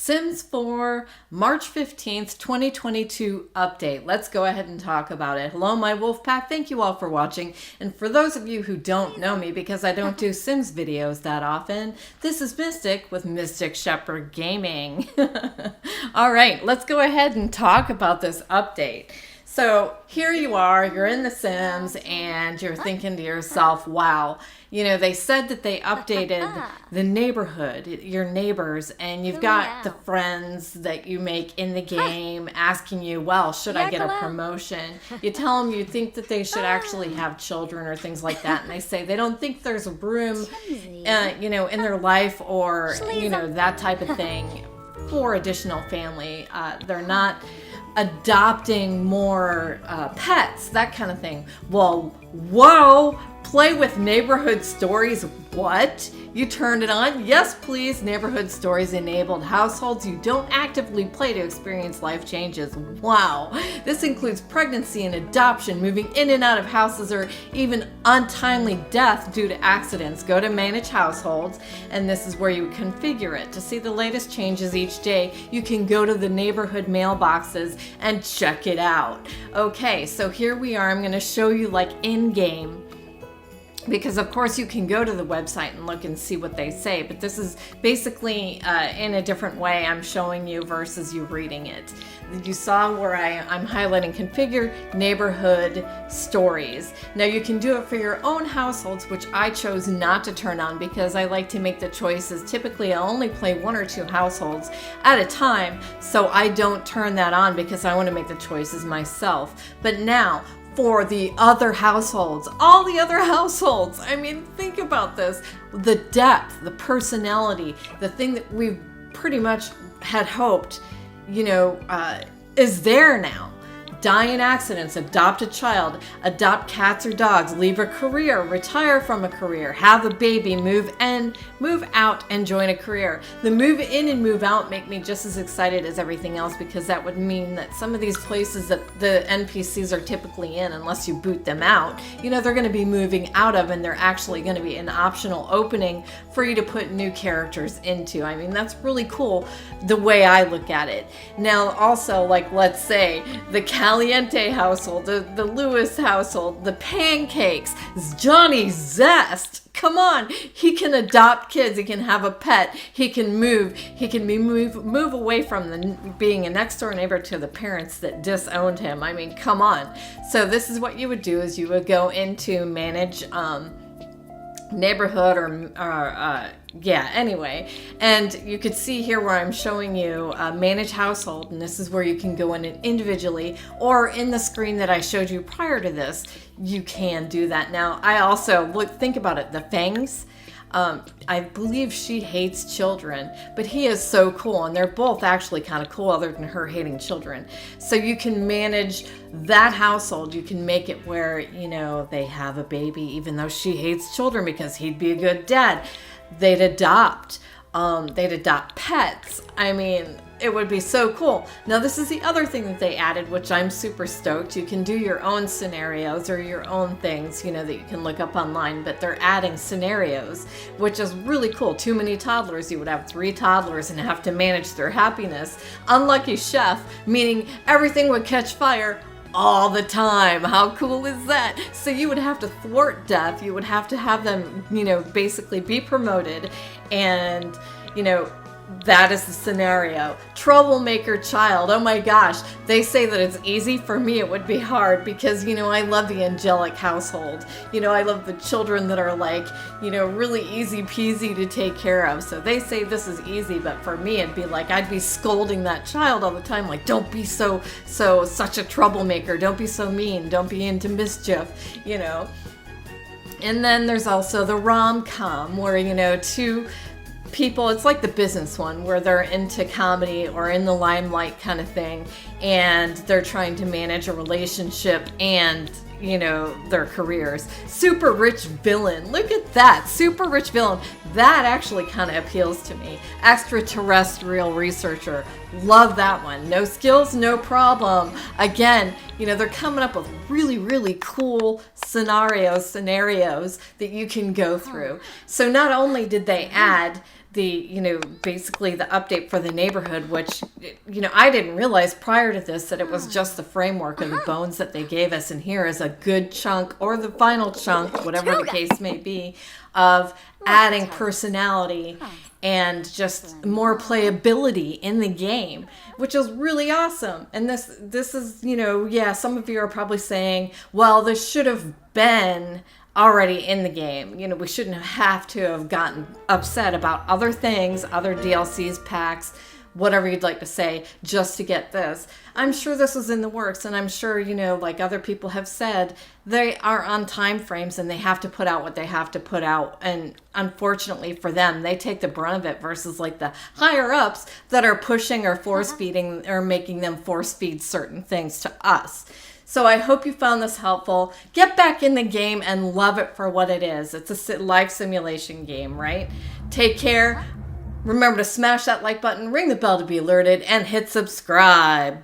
Sims 4, March 15th, 2022 update. Let's go ahead and talk about it. Hello, my wolf pack. Thank you all for watching. And for those of you who don't know me, because I don't do Sims videos that often, this is Mystic with Mystic Shepherd Gaming. All right, let's go ahead and talk about this update. So here you are, you're in The Sims, and you're thinking to yourself, wow, you know, they said that they updated the neighborhood, your neighbors, and you've got the friends that you make in the game asking you, well, should I get a promotion? You tell them you think that they should actually have children or things like that, and they say they don't think there's room, you know, in their life or, you know, that type of thing for additional family. They're not adopting more pets, that kind of thing. Well, whoa, play with neighborhood stories. What? You turned it on? Yes, please. Neighborhood stories enabled households you don't actively play to experience life changes. Wow. This includes pregnancy and adoption, moving in and out of houses, or even untimely death due to accidents. Go to manage households, and this is where you configure it. To see the latest changes each day, you can go to the neighborhood mailboxes and check it out. Okay, so here we are. I'm going to show you like in-game, because of course you can go to the website and look and see what they say, but this is basically in a different way I'm showing you versus you reading it. You saw where I'm highlighting configure neighborhood stories. Now you can do it for your own households, which I chose not to turn on because I like to make the choices. Typically I only play 1 or 2 households at a time, so I don't turn that on because I want to make the choices myself. But now, for the other households, all the other households. I mean, think about this. The depth, the personality, the thing that we've pretty much had hoped, you know, is there now. Die in accidents, adopt a child, adopt cats or dogs, leave a career, retire from a career, have a baby, move in, move out, and join a career. The move in and move out make me just as excited as everything else, because that would mean that some of these places that the NPCs are typically in, unless you boot them out, you know, they're going to be moving out of, and they're actually going to be an optional opening for you to put new characters into. I mean, that's really cool the way I look at it. Now also, like, let's say the Caliente household, the Lewis household, the Pancakes, Johnny Zest. Come on, he can adopt kids, he can have a pet, he can move away from being a next door neighbor to the parents that disowned him. I mean, come on. So this is what you would do, is you would go into manage neighborhood anyway, and you could see here where I'm showing you manage household, and this is where you can go in and individually, or in the screen that I showed you prior to this, you can do that. Now I also think about it, the Fangs, I believe she hates children, but he is so cool, and they're both actually kind of cool other than her hating children. So you can manage that household. You can make it where, you know, they have a baby even though she hates children because he'd be a good dad. They'd adopt pets. I mean, it would be so cool. Now this is the other thing that they added, which I'm super stoked. You can do your own scenarios or your own things, you know, that you can look up online, but they're adding scenarios, which is really cool. Too many toddlers, you would have 3 toddlers and have to manage their happiness. Unlucky chef, meaning everything would catch fire all the time. How cool is that? So you would have to thwart death. You would have to have them, you know, basically be promoted, and, you know, that is the scenario. Troublemaker child. Oh my gosh. They say that it's easy. For me, it would be hard because, you know, I love the angelic household. You know, I love the children that are like, you know, really easy peasy to take care of. So they say this is easy, but for me, it'd be like, I'd be scolding that child all the time. Like, don't be such a troublemaker. Don't be so mean. Don't be into mischief, you know. And then there's also the rom-com where, you know, 2 people, it's like the business one where they're into comedy or in the limelight kind of thing, and they're trying to manage a relationship and, you know, their careers. Super rich villain. Look at that. Super rich villain. That actually kind of appeals to me. Extraterrestrial researcher. Love that one. No skills, no problem. Again, you know, they're coming up with really, really cool scenarios that you can go through. So not only did they add basically the update for the neighborhood, which, I didn't realize prior to this that it was just the framework of the bones that they gave us. And here is a good chunk, or the final chunk, whatever the case may be, of adding personality and just more playability in the game, which is really awesome. And this is, some of you are probably saying, well, this should have been already in the game. We shouldn't have to have gotten upset about other things, other DLCs, packs, whatever you'd like to say, just to get this. I'm sure this was in the works, and I'm sure, like other people have said, they are on time frames and they have to put out what they have to put out. And unfortunately for them, they take the brunt of it versus like the higher ups that are pushing or force feeding or making them force feed certain things to us. So I hope you found this helpful. Get back in the game and love it for what it is. It's a life simulation game, right? Take care. Remember to smash that like button, ring the bell to be alerted, and hit subscribe.